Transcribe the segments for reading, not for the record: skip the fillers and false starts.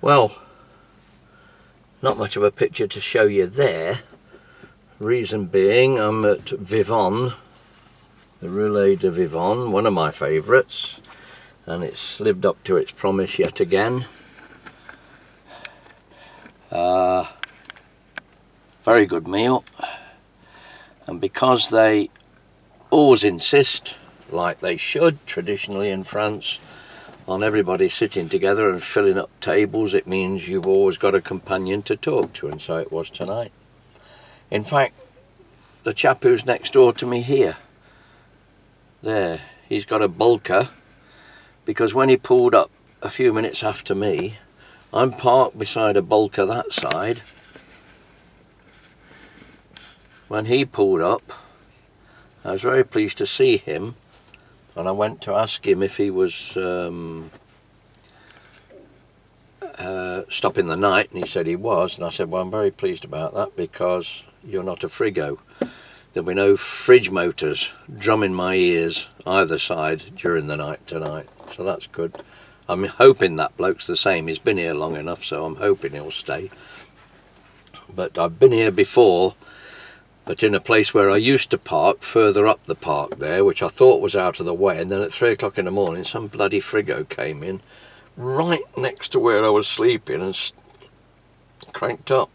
Well, not much of a picture to show you there. Reason being, I'm at Vivonne, the Relais de Vivonne, one of my favourites, and it's lived up to its promise yet again. Very good meal, and because they always insist, like they should traditionally in France, on everybody sitting together and filling up tables, it means you've always got a companion to talk to, and so it was tonight. In fact, the chap who's next door to me here, there, he's got a bulker, because when he pulled up a few minutes after me, I'm parked beside a bulker that side. When he pulled up, I was very pleased to see him, and I went to ask him if he was stopping the night, and he said he was, and I said, well, I'm very pleased about that, because you're not a frigo. There'll be no fridge motors drumming my ears either side during the night tonight, so that's good. I'm hoping that bloke's the same. He's been here long enough, so I'm hoping he'll stay. But I've been here before, but in a place where I used to park further up the park there, which I thought was out of the way, and then at 3 o'clock in the morning some bloody frigo came in right next to where I was sleeping and cranked up,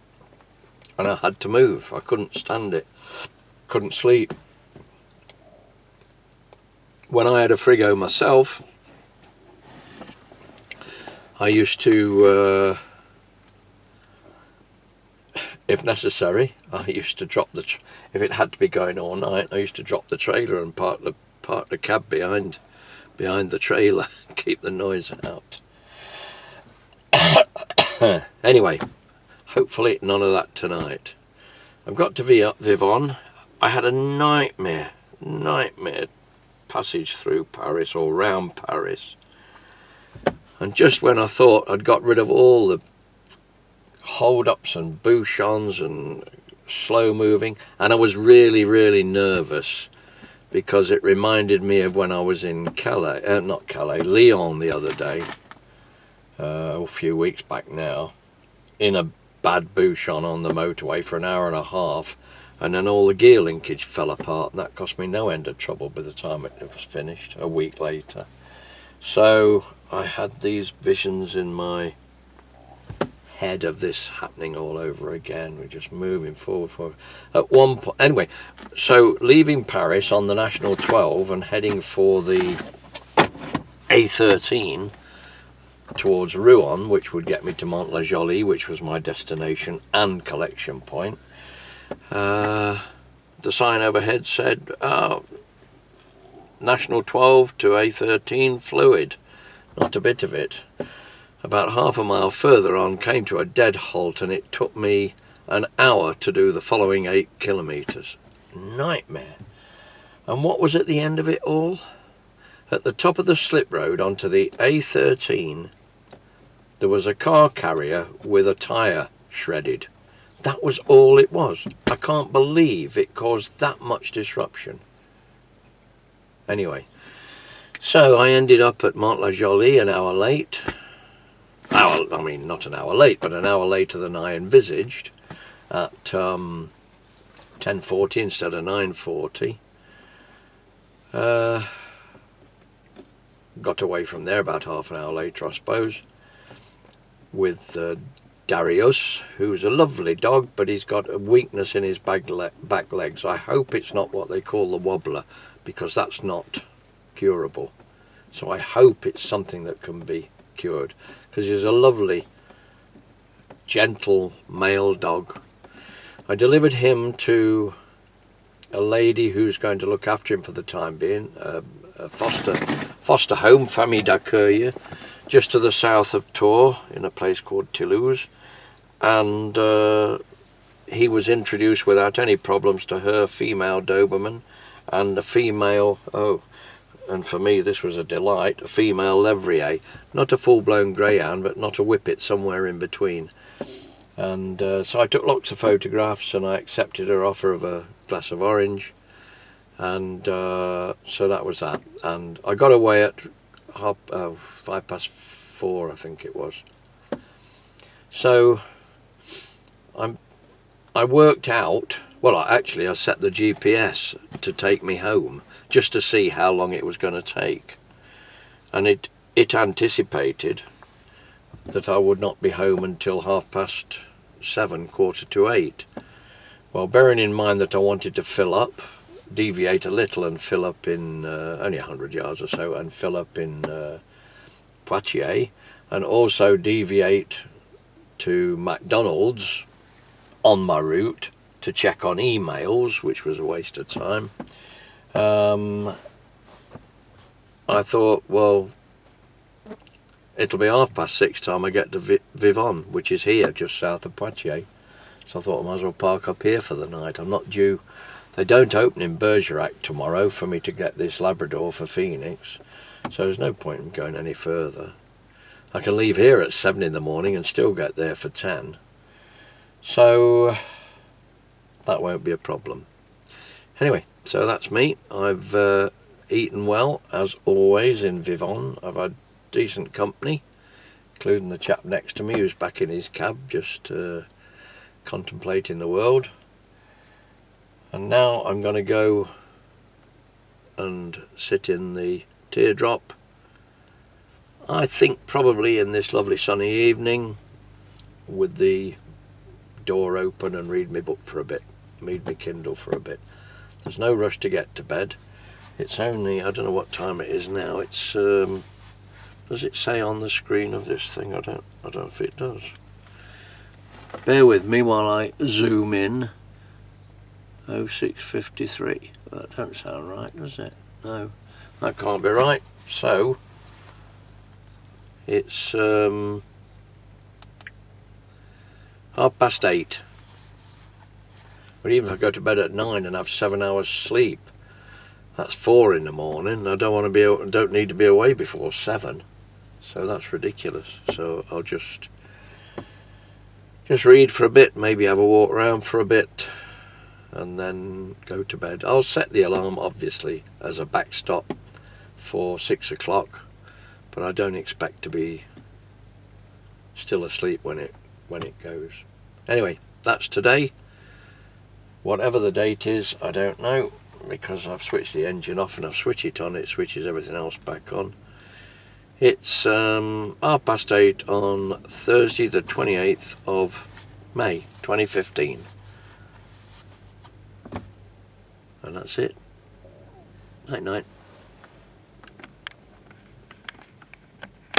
and I had to move. I couldn't stand it, couldn't sleep. When I had a frigo myself, I used to if necessary, I used to drop if it had to be going all night, I used to drop the trailer and park the cab behind the trailer, keep the noise out. Anyway, hopefully none of that tonight. I've got to Vivonne. I had a nightmare passage through Paris, or round Paris, and just when I thought I'd got rid of all the hold-ups and bouchons and slow moving, and I was really nervous, because it reminded me of when I was in Lyon the other day, a few weeks back now, in a bad bouchon on the motorway for an hour and a half, and then all the gear linkage fell apart, and that cost me no end of trouble by the time it was finished a week later. So I had these visions in my head of this happening all over again. We're just moving forward. At one point, anyway, so leaving Paris on the National 12 and heading for the A13 towards Rouen, which would get me to Mantes-la-Jolie, which was my destination and collection point. The sign overhead said, National 12 to A13 fluid. Not a bit of it. About half a mile further on, came to a dead halt, and it took me an hour to do the following 8 kilometres. Nightmare. And what was at the end of it all? At the top of the slip road onto the A13, there was a car carrier with a tyre shredded. That was all it was. I can't believe it caused that much disruption. Anyway, so I ended up at Mantes-la-Jolie an hour late. I mean, not an hour late, but an hour later than I envisaged, at 10:40 instead of 9:40. Got away from there about half an hour later, I suppose, with Darius, who's a lovely dog, but he's got a weakness in his back legs. I hope it's not what they call the wobbler, because that's not curable. So I hope it's something that can be cured, because he's a lovely, gentle male dog. I delivered him to a lady who's going to look after him for the time being, a foster home, Famille d'Accueil, just to the south of Tours, in a place called Toulouse, and he was introduced without any problems to her female Doberman and a female, and for me this was a delight, a female Levrier, not a full-blown greyhound, but not a whippet, somewhere in between. And so I took lots of photographs, and I accepted her offer of a glass of orange, and so that was that. And I got away at 4:05, I think it was. So I worked out, well, I set the GPS to take me home just to see how long it was going to take. And it anticipated that I would not be home until 7:30, 7:45. Well, bearing in mind that I wanted to fill up, deviate a little and fill up in only 100 yards or so, and fill up in Poitiers, and also deviate to McDonald's on my route to check on emails, which was a waste of time. I thought, well, it'll be 6:30 time I get to Vivonne, which is here just south of Poitiers. So I thought I might as well park up here for the night. I'm not due. They don't open in Bergerac tomorrow for me to get this Labrador for Phoenix, so there's no point in going any further. I can leave here at 7 in the morning and still get there for 10. So that won't be a problem. Anyway, so that's me. I've eaten well, as always, in Vivonne. I've had decent company, including the chap next to me who's back in his cab just contemplating the world. And now I'm going to go and sit in the Teardrop, I think probably in this lovely sunny evening, with the door open, and read my book for a bit, read my Kindle for a bit. There's no rush to get to bed. It's only, I don't know what time it is now. It's does it say on the screen of this thing? I don't know if it does. Bear with me while I zoom in. 06:53. That don't sound right, does it? No, that can't be right. So it's 8:30. But even if I go to bed at 9 and have 7 hours sleep, that's 4 in the morning. I don't need to be away before 7. So that's ridiculous. So I'll just read for a bit, maybe have a walk around for a bit, and then go to bed. I'll set the alarm, obviously, as a backstop for 6 o'clock, but I don't expect to be still asleep when it goes. Anyway, that's today. Whatever the date is, I don't know, because I've switched the engine off, and I've switched it on, it switches everything else back on. It's 8:30 on Thursday the 28th of May 2015. And that's it. Night night.